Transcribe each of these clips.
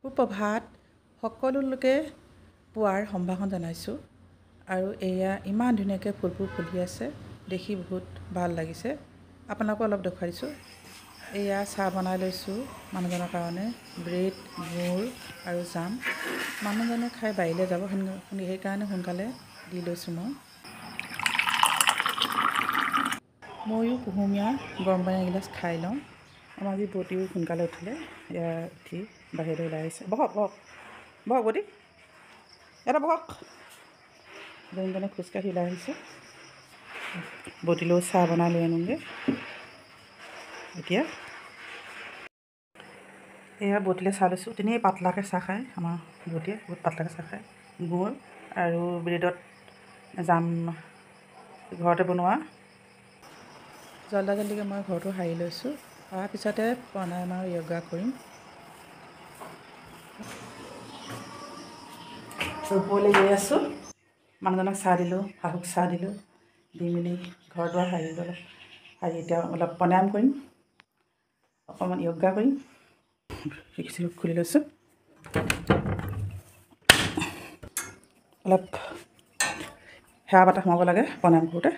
সুপ্ৰভাত সকলোকে পুৱাৰ সম্ভাষণ জনাইছোঁ আৰু এয়া ইমান ধুনীয়াকৈ ফুলবোৰ ফুলি আছে দেখি বহুত ভাল লাগিছে আপোনালোকক অলপ দেখুৱাই দিছোঁ এয়া চাহ বনাই লৈছোঁ মানুহজনৰ কাৰণে ব্ৰেড গুৰ আৰু জাম মানুহজনে খাই বাহিৰলৈ যাব সেইকাৰণে সোনকালে দি লৈছোঁ ময়ো কুহুমীয়া গৰম পানী এগিলাচ খাই লওঁ আমাৰ আজি বটিও সোনকালে উঠিলে এয়া উঠি বাহিৰলৈ ওলাই আহিছে বহক বটি এটা বহক যোনজনে খোজকাঢ়ি ওলাই আহিছে বটিলৈও চাহ বনাই লৈ আনোগৈ এতিয়া এয়া বটিলে চাহ লৈছোঁ তেনেই পাতলাকৈ চাহ খায় আমাৰ বটিয়ে বহুত পাতলাকৈ চাহ খায় গুৰ আৰু ব্ৰেডত জাম ঘৰতে বনোৱা জল্দিকৈ মই ঘৰটো সাৰি লৈছোঁ তাৰপিছতে প্ৰণায়াম আৰু য়োগা কৰিম ওপৰলৈ গৈ আছোঁ মানুহজনক চাহ দিলোঁ শাহুক চাহ দিলোঁ দি মেলি ঘৰ দুৱাৰ সাৰিলোঁ সাৰি এতিয়া অলপ প্ৰণায়াম কৰিম অকণমান য়োগা কৰিম খুলি লৈছোঁ অলপ সেৱা বতাহ সোমাব লাগে প্ৰণায়াম কৰোঁতে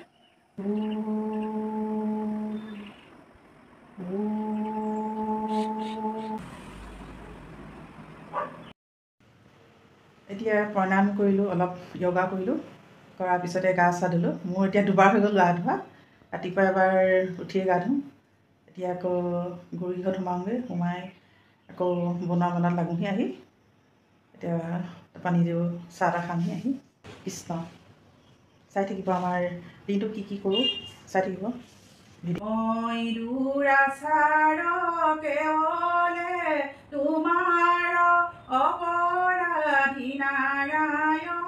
এতিয়া প্ৰণায়াম কৰিলোঁ অলপ য়োগা কৰিলোঁ কৰাৰ পিছতে গা চা ধুলোঁ মোৰ এতিয়া দুবাৰ হৈ গ'ল গা ধোৱা ৰাতিপুৱা এবাৰ উঠিয়ে গা ধোওঁ এতিয়া আকৌ গুৰুগৃহত সোমাওঁগৈ সোমাই আকৌ বনোৱা মেলাত লাগোহি আহি এতিয়া তাৰপৰা নিজেও চাহ তাহ খামহি আহি কৃষ্ণ চাই থাকিব আমাৰ দিনটো কি কৰোঁ চাই থাকিব মই দুৰাচাৰ কেৱলে তোমাৰ অপৰাধী নাৰায়ণ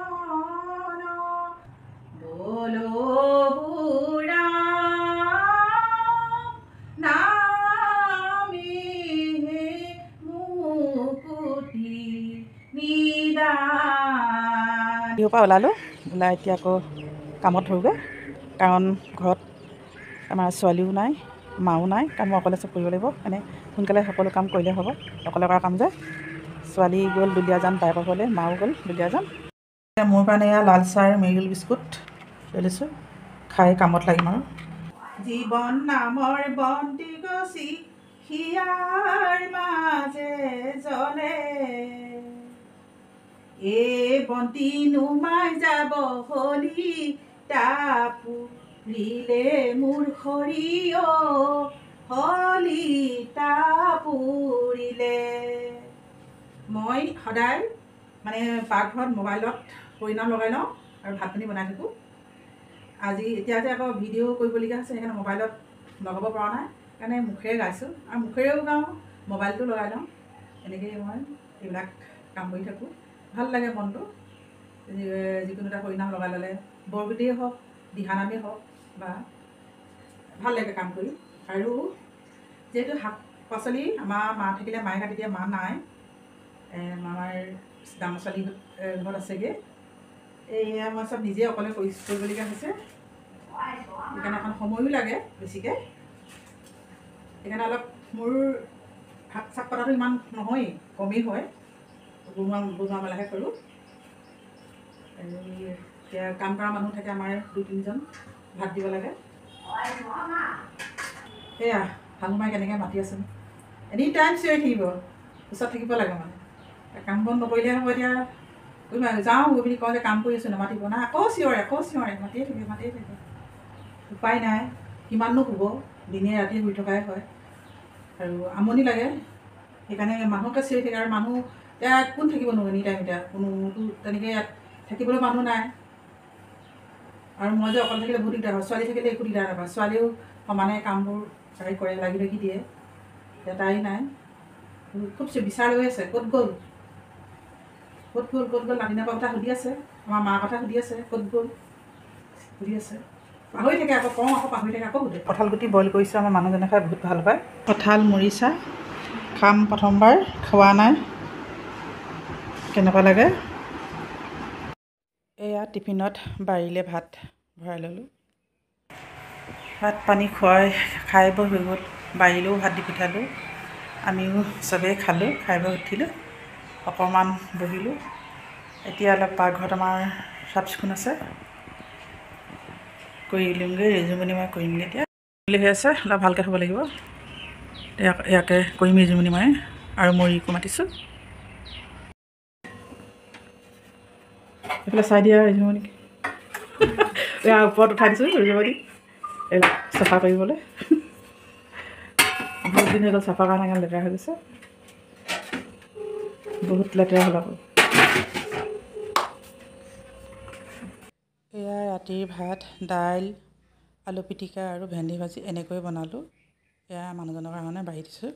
বলো নামি মুকুতি নিদান পৰা ওলালোঁ ওলাই এতিয়া আকৌ কামত ধৰোগৈ কাৰণ ঘৰত আমাৰ ছোৱালীও নাই মাও নাই কাৰণ মই অকলে চব কৰিব লাগিব মানে সোনকালে সকলো কাম কৰিলে হ'ব অকলে কৰা কাম যে ছোৱালী গ'ল দুলীয়াজান বাইকৰ ঘৰলৈ মাও গ'ল দুলীয়াজান মোৰ কাৰণে এয়া লাল চাহ মেৰিগোল্ড বিস্কুট লৈ লৈছোঁ খাই কামত লাগিম আৰু জীৱন নামৰ বন্তি গছি হিয়াৰ মাজে জ্বলে এই বন্তি নুমাই যাব হলি তাপু ৰিলে মোৰ সৰিয় হলি তাপুৰিলে মই সদায় মানে পাকঘৰত মোবাইলত পৰিণাম লগাই লওঁ আৰু ভাত পানী বনাই থাকোঁ আজি এতিয়া যে আকৌ ভিডিঅ' কৰিবলগীয়া হৈছে সেইকাৰণে মোবাইলত লগাব পৰা নাই সেইকাৰণে মুখেৰে গাইছোঁ আৰু মুখেৰেও গাওঁ মোবাইলটো লগাই লওঁ এনেকৈয়ে মই এইবিলাক কাম কৰি থাকোঁ ভাল লাগে মনটো যিকোনো এটা পৰিণাম লগাই ল'লে বৰগীতেই হওক দিহানামেই হওক বা ভাল লাগে কাম কৰি আৰু যিহেতু শাক পাচলি আমাৰ মা থাকিলে মায়ে কাটি দিয়ে মা নাই আমাৰ ডাঙৰ ছোৱালী ঘৰত আছেগৈ এয়া মই চব নিজে অকলে কৰিবলগীয়া হৈছে সেইকাৰণে অকণ সময়ো লাগে বেছিকৈ সেইকাৰণে অলপ মোৰ শাক চাক কটাটো ইমান নহয়েই কমেই হয় বনোৱা মেলাহে কৰোঁ আৰু এতিয়া কাম কৰা মানুহ থাকে আমাৰ 2-3জন ভাত দিব লাগে সেয়া শাহুমাই কেনেকৈ মাতি আছে এনি টাইম চিঞৰি থাকিব ওচৰত থাকিব লাগে মানে কাম বন নকৰিলে হ'ব এতিয়া যাওঁ গৈ বুলি কওঁ যে কাম কৰি আছোঁ নামাতিব না আকৌ চিঞৰে মাতিয়ে থাকে উপায় নাই কিমাননো শুব দিনে ৰাতিয়ে শুই থকাই হয় আৰু আমনি লাগে সেইকাৰণে মানুহকে চিঞৰি থাকে আৰু মানুহ এতিয়া কোন থাকিবনো এনি টাইম এতিয়া কোনোতো তেনেকৈ ইয়াত থাকিবলৈ মানুহ নাই আৰু মই যে অকল থাকিলে বহুত দিগদাৰ হয় ছোৱালী থাকিলে একো দিগদাৰ নাপায় ছোৱালীও সমানে কামবোৰ চাৰি কৰে লাগি দিয়ে এতিয়া তাই নাই খুব বিচাৰ লৈ আছে ক'ত গ'ল নাতিনাকৰ কথা সুধি আছে আমাৰ মাৰ কথা সুধি আছে ক'ত গ'ল সুধি আছে পাহৰি থাকে আকৌ কওঁ আকৌ পাহৰি থাকে আকৌ সুধে কঁঠাল গুটি বইল কৰিছোঁ আমাৰ মানুহজনে খাই বহুত ভাল পায় কঁঠাল মৰিচা খাম প্ৰথমবাৰ খোৱা নাই কেনেকুৱা লাগে এয়া টিফিনত বাৰীলে ভাত ভৰাই ল'লোঁ ভাত পানী খাই বৈ হৈ গ'ল বাৰীলৈও ভাত দি পঠিয়ালোঁ আমিও চবেই খালোঁ খাই বৈ উঠিলোঁ অকণমান বহিলোঁ। এতিয়া অলপ পাকঘৰত আমাৰ চাফ চিকুণ আছে, কৰি দিমগৈ। ৰেজুমনি মই কৰিমগৈ এতিয়া হৈ আছে, অলপ ভালকৈ থ'ব লাগিব। ইয়াকে কৰিম ৰেজুমনি মই আৰু মৰিকো মাতিছোঁ। এইফালে চাই দিয়া ৰেজুমনি, ইয়াৰ ওপৰত উঠাই দিছোঁ ৰেজুমনি এইবিলাক চাফা কৰিবলৈ। বহুত দিন হৈ গ'ল চাফা কাৰণে ইমান লেতেৰা হৈ গৈছে, বহুত লেতেৰা হ'ল আকৌ। এয়া ৰাতিৰ ভাত, দাইল, আলু পিটিকা আৰু ভেন্দি ভাজি এনেকৈ বনালোঁ। এয়া মানুহজনৰ কাৰণে বাঢ়ি দিছোঁ।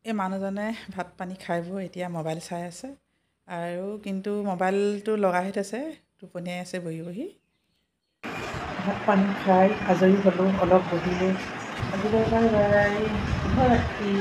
এই মানুহজনে ভাত পানী খাই বৈ এতিয়া মোবাইল চাই আছে, আৰু কিন্তু মোবাইলটো লগাই থৈছে, টোপনিয়াই আছে বহি বহি। ভাত পানী খাই আজৰি হ'লোঁ, অলপ বহিলোঁ। আজিলৈ বাই বাই, শুভৰাত্ৰি।